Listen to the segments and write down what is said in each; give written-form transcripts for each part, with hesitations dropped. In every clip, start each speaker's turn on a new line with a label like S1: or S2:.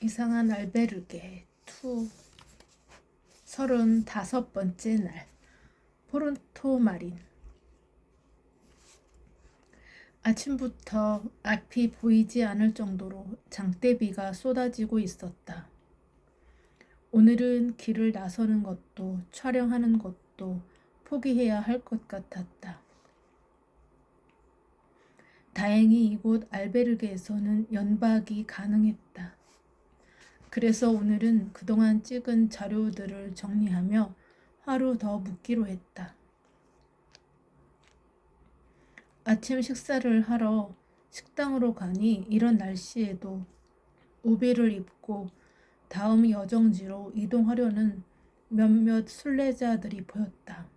S1: 이상한 알베르게 2 35번째 날 포르토 마린. 아침부터 앞이 보이지 않을 정도로 장대비가 쏟아지고 있었다. 오늘은 길을 나서는 것도 촬영하는 것도 포기해야 할 것 같았다. 다행히 이곳 알베르게에서는 연박이 가능했다. 그래서 오늘은 그동안 찍은 자료들을 정리하며 하루 더 묵기로 했다. 아침 식사를 하러 식당으로 가니 이런 날씨에도 우비를 입고 다음 여정지로 이동하려는 몇몇 순례자들이 보였다.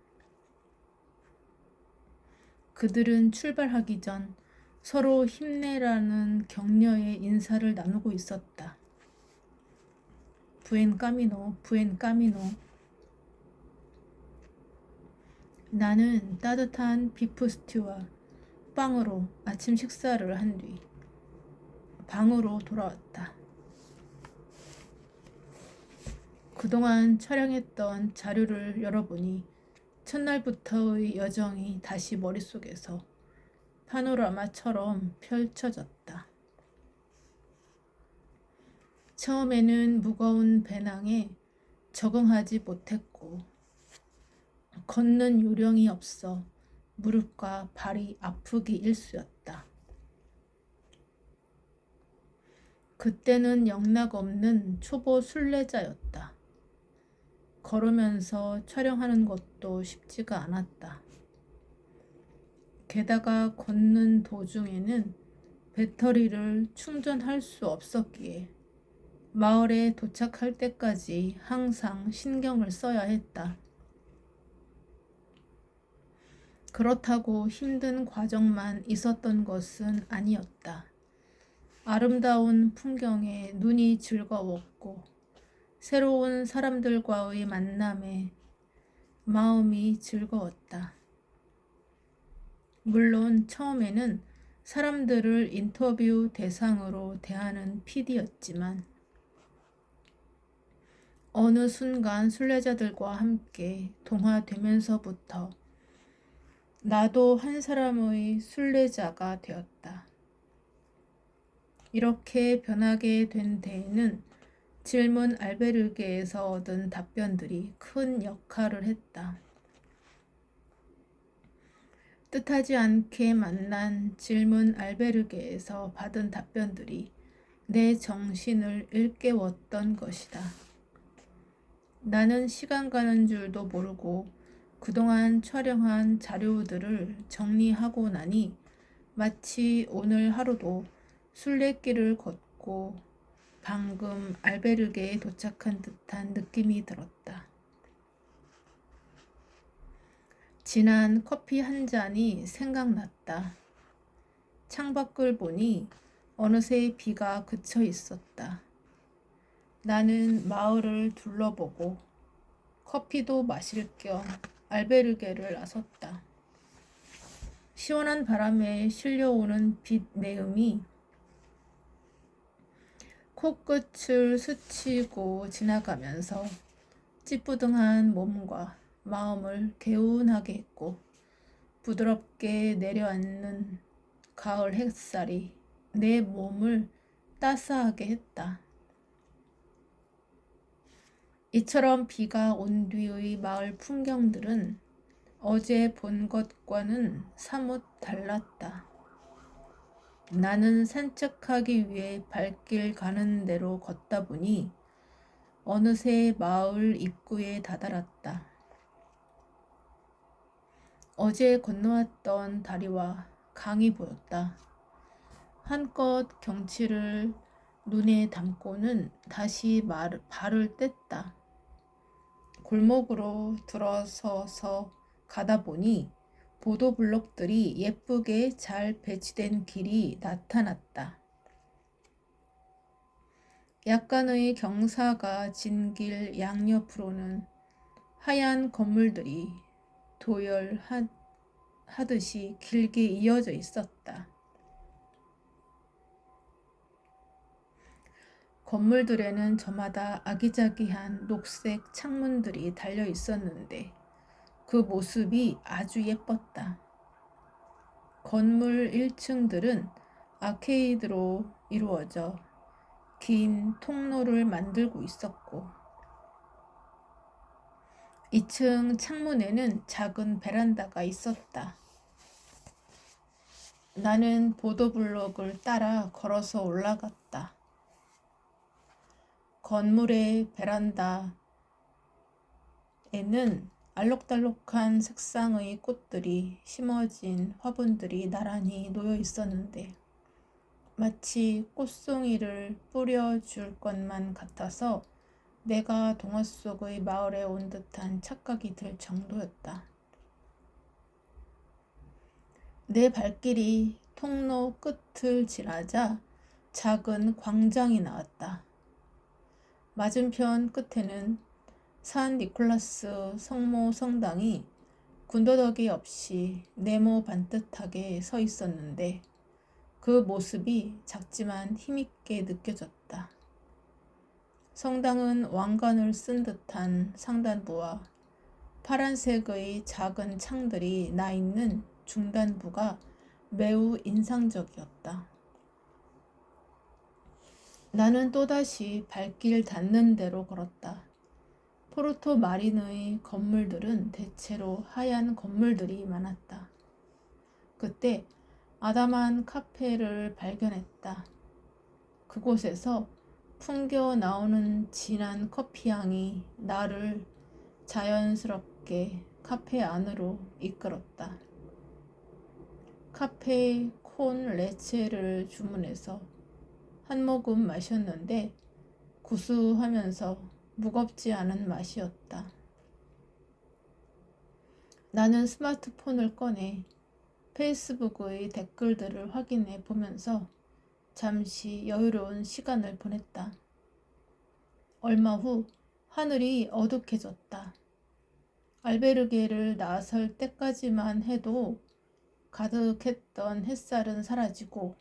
S1: 그들은 출발하기 전 서로 힘내라는 격려의 인사를 나누고 있었다. 부엔 까미노, 부엔 까미노. 나는 따뜻한 비프 스튜와 빵으로 아침 식사를 한 뒤 방으로 돌아왔다. 그동안 촬영했던 자료를 열어보니 첫날부터의 여정이 다시 머릿속에서 파노라마처럼 펼쳐졌다. 처음에는 무거운 배낭에 적응하지 못했고 걷는 요령이 없어 무릎과 발이 아프기 일쑤였다. 그때는 영락없는 초보 순례자였다. 걸으면서 촬영하는 것도 쉽지가 않았다. 게다가 걷는 도중에는 배터리를 충전할 수 없었기에 마을에 도착할 때까지 항상 신경을 써야 했다. 그렇다고 힘든 과정만 있었던 것은 아니었다. 아름다운 풍경에 눈이 즐거웠고 새로운 사람들과의 만남에 마음이 즐거웠다. 물론 처음에는 사람들을 인터뷰 대상으로 대하는 PD였지만 어느 순간 순례자들과 함께 동화되면서부터 나도 한 사람의 순례자가 되었다. 이렇게 변하게 된 데에는 질문 알베르게에서 얻은 답변들이 큰 역할을 했다. 뜻하지 않게 만난 질문 알베르게에서 받은 답변들이 내 정신을 일깨웠던 것이다. 나는 시간 가는 줄도 모르고 그동안 촬영한 자료들을 정리하고 나니 마치 오늘 하루도 순례길을 걷고 방금 알베르게에 도착한 듯한 느낌이 들었다. 진한 커피 한 잔이 생각났다. 창밖을 보니 어느새 비가 그쳐 있었다. 나는 마을을 둘러보고 커피도 마실 겸 알베르게를 나섰다. 시원한 바람에 실려오는 빛 내음이 코끝을 스치고 지나가면서 찌뿌둥한 몸과 마음을 개운하게 했고 부드럽게 내려앉는 가을 햇살이 내 몸을 따스하게 했다. 이처럼 비가 온 뒤의 마을 풍경들은 어제 본 것과는 사뭇 달랐다. 나는 산책하기 위해 발길 가는 대로 걷다 보니 어느새 마을 입구에 다다랐다. 어제 건너왔던 다리와 강이 보였다. 한껏 경치를 눈에 담고는 다시 발을 뗐다. 골목으로 들어서서 가다 보니 보도블록들이 예쁘게 잘 배치된 길이 나타났다. 약간의 경사가 진 길 양옆으로는 하얀 건물들이 도열하듯이 길게 이어져 있었다. 건물들에는 저마다 아기자기한 녹색 창문들이 달려 있었는데 그 모습이 아주 예뻤다. 건물 1층들은 아케이드로 이루어져 긴 통로를 만들고 있었고 2층 창문에는 작은 베란다가 있었다. 나는 보도블록을 따라 걸어서 올라갔다. 건물의 베란다에는 알록달록한 색상의 꽃들이 심어진 화분들이 나란히 놓여 있었는데 마치 꽃송이를 뿌려줄 것만 같아서 내가 동화 속의 마을에 온 듯한 착각이 들 정도였다. 내 발길이 통로 끝을 지나자 작은 광장이 나왔다. 맞은편 끝에는 산 니콜라스 성모 성당이 군더더기 없이 네모 반듯하게 서 있었는데 그 모습이 작지만 힘있게 느껴졌다. 성당은 왕관을 쓴 듯한 상단부와 파란색의 작은 창들이 나 있는 중단부가 매우 인상적이었다. 나는 또다시 발길 닿는 대로 걸었다. 포르토 마린의 건물들은 대체로 하얀 건물들이 많았다. 그때 아담한 카페를 발견했다. 그곳에서 풍겨 나오는 진한 커피향이 나를 자연스럽게 카페 안으로 이끌었다. 카페 콘 레체를 주문해서 한 모금 마셨는데 구수하면서 무겁지 않은 맛이었다. 나는 스마트폰을 꺼내 페이스북의 댓글들을 확인해 보면서 잠시 여유로운 시간을 보냈다. 얼마 후 하늘이 어둑해졌다. 알베르게를 나설 때까지만 해도 가득했던 햇살은 사라지고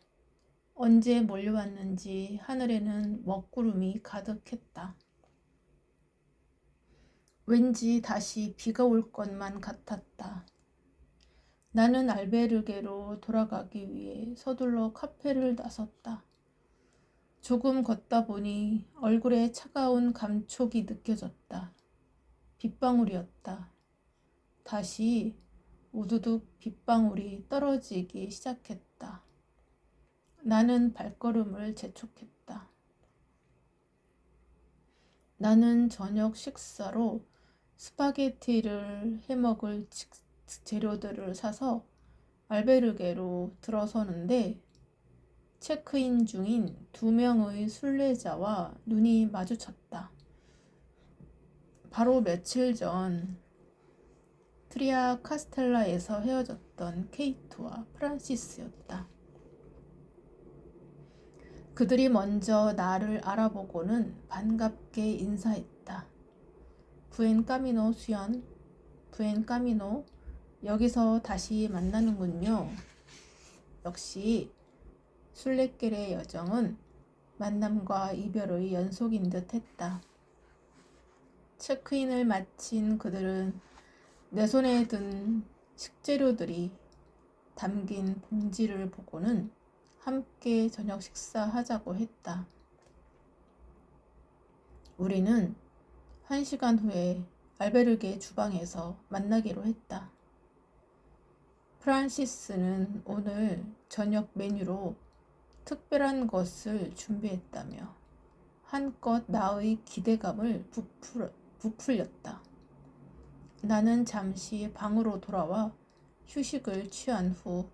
S1: 언제 몰려왔는지 하늘에는 먹구름이 가득했다. 왠지 다시 비가 올 것만 같았다. 나는 알베르게로 돌아가기 위해 서둘러 카페를 나섰다. 조금 걷다 보니 얼굴에 차가운 감촉이 느껴졌다. 빗방울이었다. 다시 우두둑 빗방울이 떨어지기 시작했다. 나는 발걸음을 재촉했다. 나는 저녁 식사로 스파게티를 해먹을 재료들을 사서 알베르게로 들어서는데 체크인 중인 2명의 순례자와 눈이 마주쳤다. 바로 며칠 전 트리아 카스텔라에서 헤어졌던 케이트와 프란시스였다. 그들이 먼저 나를 알아보고는 반갑게 인사했다. 부엔 까미노 수연, 부엔 까미노, 여기서 다시 만나는군요. 역시 순례길의 여정은 만남과 이별의 연속인 듯 했다. 체크인을 마친 그들은 내 손에 든 식재료들이 담긴 봉지를 보고는 함께 저녁 식사하자고 했다. 우리는 1시간 후에 알베르게 주방에서 만나기로 했다. 프란시스는 오늘 저녁 메뉴로 특별한 것을 준비했다며 한껏 나의 기대감을 부풀렸다. 나는 잠시 방으로 돌아와 휴식을 취한 후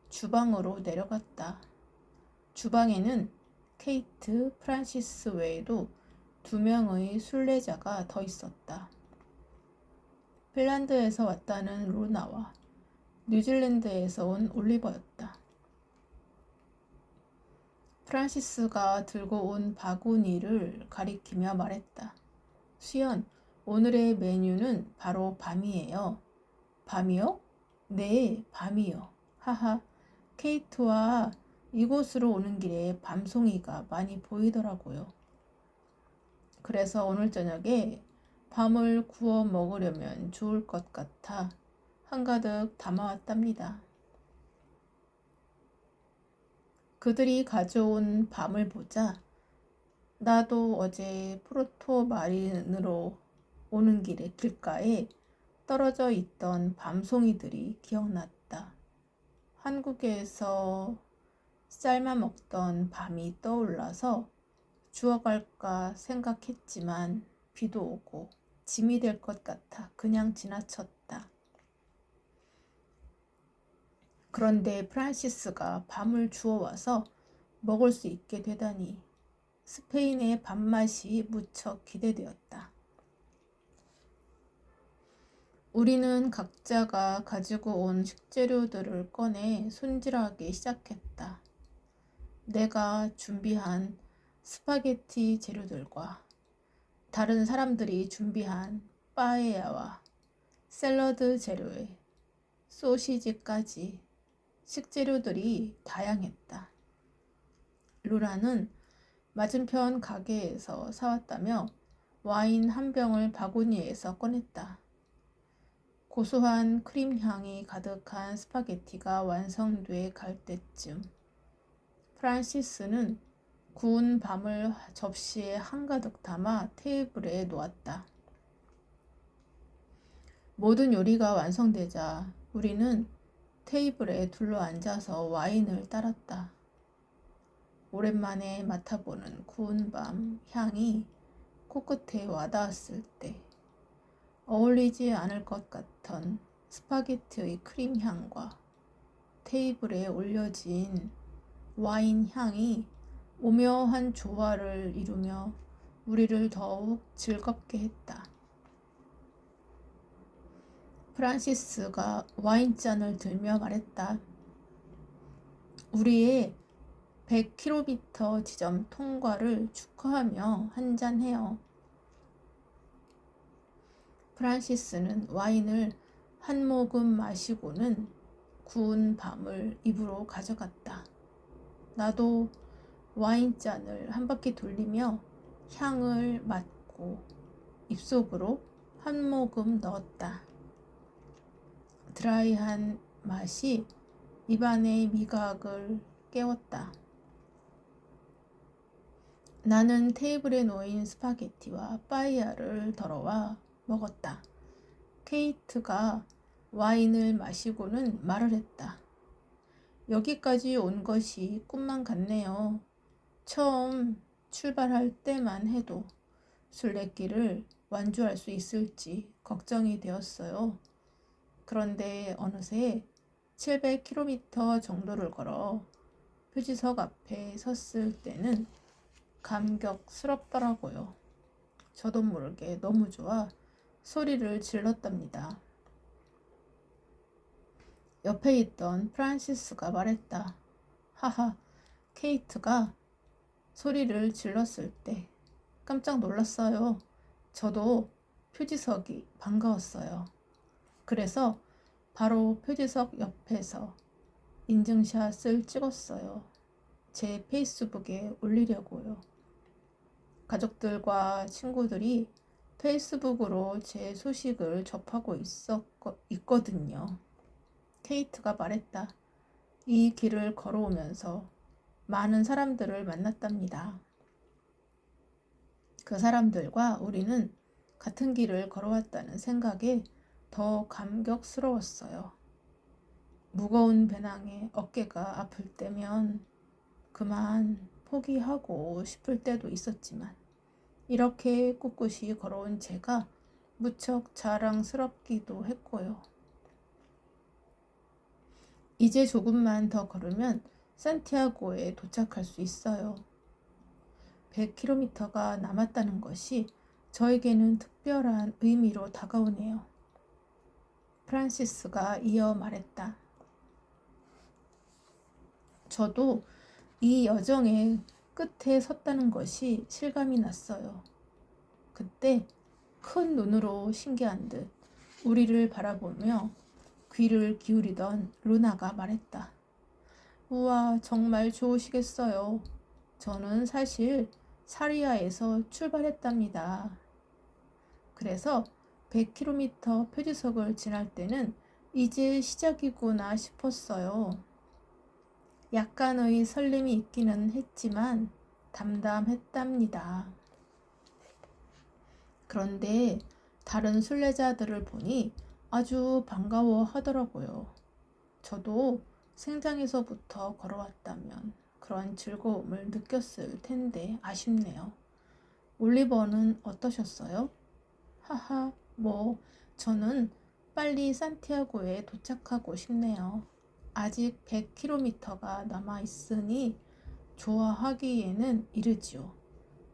S1: 주방으로 내려갔다. 주방에는 케이트, 프란시스 외에도 2명의 순례자가 더 있었다. 핀란드에서 왔다는 루나와 뉴질랜드에서 온 올리버였다. 프란시스가 들고 온 바구니를 가리키며 말했다. 수연, 오늘의 메뉴는 바로 밤이에요. 밤이요? 네, 밤이요. 하하, 케이트와 이곳으로 오는 길에 밤송이가 많이 보이더라고요. 그래서 오늘 저녁에 밤을 구워 먹으려면 좋을 것 같아 한가득 담아왔답니다. 그들이 가져온 밤을 보자 나도 어제 포르토 마린으로 오는 길에 길가에 떨어져 있던 밤송이들이 기억났다. 한국에서 삶아 먹던 밤이 떠올라서 주워갈까 생각했지만 비도 오고 짐이 될 것 같아 그냥 지나쳤다. 그런데 프란시스가 밤을 주워와서 먹을 수 있게 되다니 스페인의 밥맛이 무척 기대되었다. 우리는 각자가 가지고 온 식재료들을 꺼내 손질하기 시작했다. 내가 준비한 스파게티 재료들과 다른 사람들이 준비한 빠에야와 샐러드 재료에 소시지까지 식재료들이 다양했다. 루라는 맞은편 가게에서 사왔다며 와인 한 병을 바구니에서 꺼냈다. 고소한 크림 향이 가득한 스파게티가 완성돼 갈 때쯤 프란시스는 구운 밤을 접시에 한가득 담아 테이블에 놓았다. 모든 요리가 완성되자 우리는 테이블에 둘러앉아서 와인을 따랐다. 오랜만에 맡아보는 구운 밤 향이 코끝에 와닿았을 때 어울리지 않을 것 같던 스파게티의 크림 향과 테이블에 올려진 와인 향이 오묘한 조화를 이루며 우리를 더욱 즐겁게 했다. 프란시스가 와인잔을 들며 말했다. 우리의 100km 지점 통과를 축하하며 한잔해요. 프란시스는 와인을 한 모금 마시고는 구운 밤을 입으로 가져갔다. 나도 와인잔을 한 바퀴 돌리며 향을 맡고 입속으로 한 모금 넣었다. 드라이한 맛이 입안의 미각을 깨웠다. 나는 테이블에 놓인 스파게티와 빠이야를 덜어와 먹었다. 케이트가 와인을 마시고는 말을 했다. 여기까지 온 것이 꿈만 같네요. 처음 출발할 때만 해도 순례길을 완주할 수 있을지 걱정이 되었어요. 그런데 어느새 700km 정도를 걸어 표지석 앞에 섰을 때는 감격스럽더라고요. 저도 모르게 너무 좋아 소리를 질렀답니다. 옆에 있던 프란시스가 말했다. 하하, 케이트가 소리를 질렀을 때 깜짝 놀랐어요. 저도 표지석이 반가웠어요. 그래서 바로 표지석 옆에서 인증샷을 찍었어요. 제 페이스북에 올리려고요. 가족들과 친구들이 페이스북으로 제 소식을 접하고 있거든요. 케이트가 말했다. 이 길을 걸어오면서 많은 사람들을 만났답니다. 그 사람들과 우리는 같은 길을 걸어왔다는 생각에 더 감격스러웠어요. 무거운 배낭에 어깨가 아플 때면 그만 포기하고 싶을 때도 있었지만 이렇게 꿋꿋이 걸어온 제가 무척 자랑스럽기도 했고요. 이제 조금만 더 걸으면 산티아고에 도착할 수 있어요. 100km가 남았다는 것이 저에게는 특별한 의미로 다가오네요. 프란시스가 이어 말했다. 저도 이 여정의 끝에 섰다는 것이 실감이 났어요. 그때 큰 눈으로 신기한 듯 우리를 바라보며 귀를 기울이던 루나가 말했다. 우와, 정말 좋으시겠어요. 저는 사실 사리아에서 출발했답니다. 그래서 100km 표지석을 지날 때는 이제 시작이구나 싶었어요. 약간의 설렘이 있기는 했지만 담담했답니다. 그런데 다른 순례자들을 보니 아주 반가워 하더라고요. 저도 생장에서부터 걸어왔다면 그런 즐거움을 느꼈을 텐데 아쉽네요. 올리버는 어떠셨어요? 하하, 저는 빨리 산티아고에 도착하고 싶네요. 아직 100km가 남아 있으니 좋아하기에는 이르지요.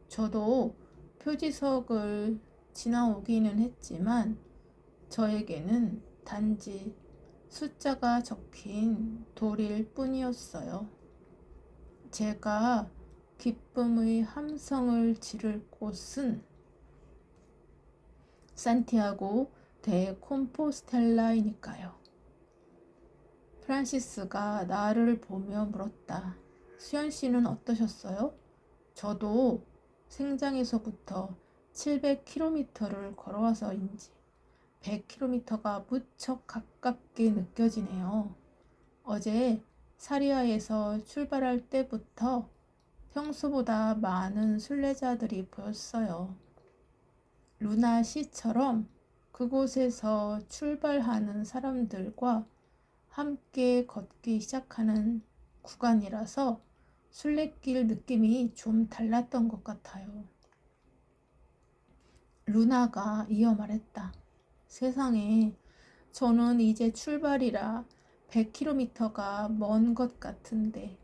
S1: 저도 표지석을 지나오기는 했지만 저에게는 단지 숫자가 적힌 돌일 뿐이었어요. 제가 기쁨의 함성을 지를 곳은 산티아고 데 콤포스텔라이니까요. 프란시스가 나를 보며 물었다. 수연 씨는 어떠셨어요? 저도 생장에서부터 700km를 걸어와서인지 100km가 무척 가깝게 느껴지네요. 어제 사리아에서 출발할 때부터 평소보다 많은 순례자들이 보였어요. 루나 씨처럼 그곳에서 출발하는 사람들과 함께 걷기 시작하는 구간이라서 순례길 느낌이 좀 달랐던 것 같아요. 루나가 이어 말했다. 세상에, 저는 이제 출발이라 100km가 먼 것 같은데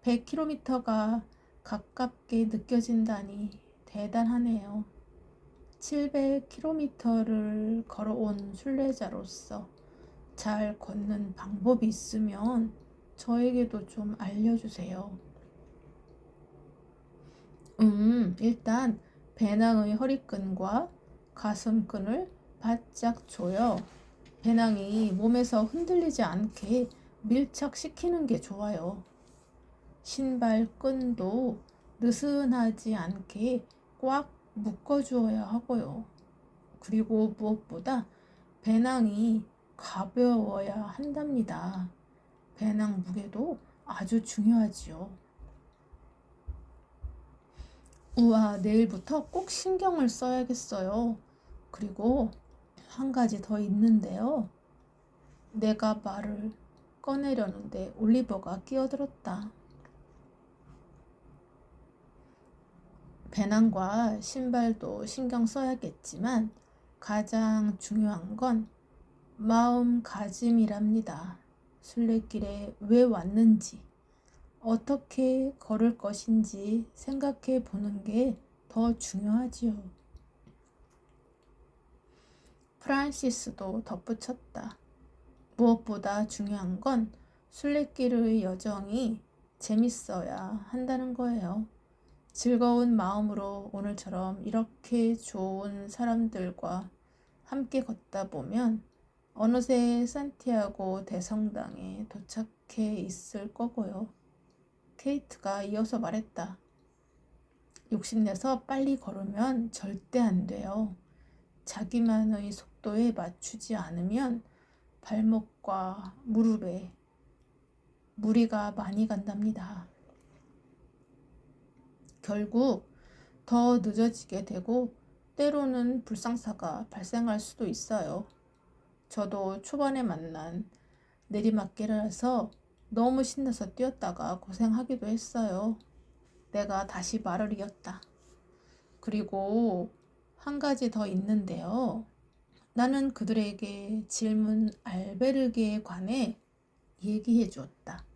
S1: 100km가 가깝게 느껴진다니 대단하네요. 700km를 걸어온 순례자로서 잘 걷는 방법이 있으면 저에게도 좀 알려주세요. 일단 배낭의 허리끈과 가슴끈을 바짝 조여 배낭이 몸에서 흔들리지 않게 밀착시키는 게 좋아요. 신발 끈도 느슨하지 않게 꽉 묶어주어야 하고요. 그리고 무엇보다 배낭이 가벼워야 한답니다. 배낭 무게도 아주 중요하지요. 우와, 내일부터 꼭 신경을 써야겠어요. 그리고 한 가지 더 있는데요. 내가 말을 꺼내려는데 올리버가 끼어들었다. 배낭과 신발도 신경 써야겠지만 가장 중요한 건 마음가짐이랍니다. 순례길에 왜 왔는지, 어떻게 걸을 것인지 생각해 보는 게 더 중요하지요. 프란시스도 덧붙였다. 무엇보다 중요한 건 순례길의 여정이 재밌어야 한다는 거예요. 즐거운 마음으로 오늘처럼 이렇게 좋은 사람들과 함께 걷다 보면 어느새 산티아고 대성당에 도착해 있을 거고요. 케이트가 이어서 말했다. 욕심내서 빨리 걸으면 절대 안 돼요. 자기만의 속도에 맞추지 않으면 발목과 무릎에 무리가 많이 간답니다. 결국 더 늦어지게 되고 때로는 불상사가 발생할 수도 있어요. 저도 초반에 만난 내리막길이라서 너무 신나서 뛰었다가 고생하기도 했어요. 내가 다시 말을 이었다. 그리고 한 가지 더 있는데요. 나는 그들에게 질문 알베르게에 관해 얘기해 주었다.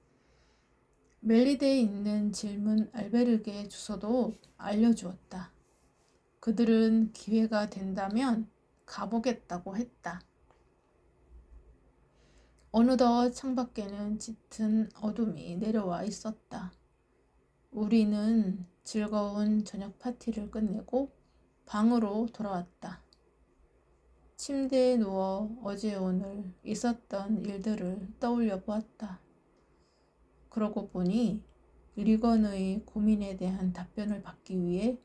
S1: 멜리데에 있는 질문 알베르게 주소도 알려주었다. 그들은 기회가 된다면 가보겠다고 했다. 어느덧 창밖에는 짙은 어둠이 내려와 있었다. 우리는 즐거운 저녁 파티를 끝내고 방으로 돌아왔다. 침대에 누워 어제 오늘 있었던 일들을 떠올려 보았다. 그러고 보니 리건의 고민에 대한 답변을 받기 위해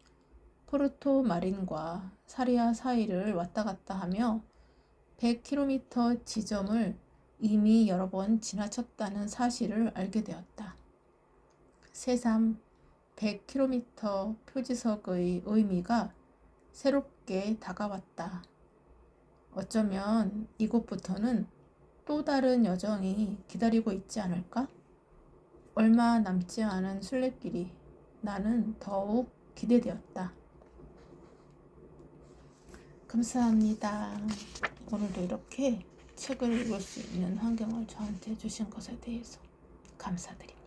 S1: 포르토 마린과 사리아 사이를 왔다 갔다 하며 100km 지점을 이미 여러 번 지나쳤다는 사실을 알게 되었다. 새삼 100km 표지석의 의미가 새롭게 다가왔다. 어쩌면 이곳부터는 또 다른 여정이 기다리고 있지 않을까? 얼마 남지 않은 순례길이 나는 더욱 기대되었다. 감사합니다. 오늘도 이렇게 책을 읽을 수 있는 환경을 저한테 주신 것에 대해서 감사드립니다.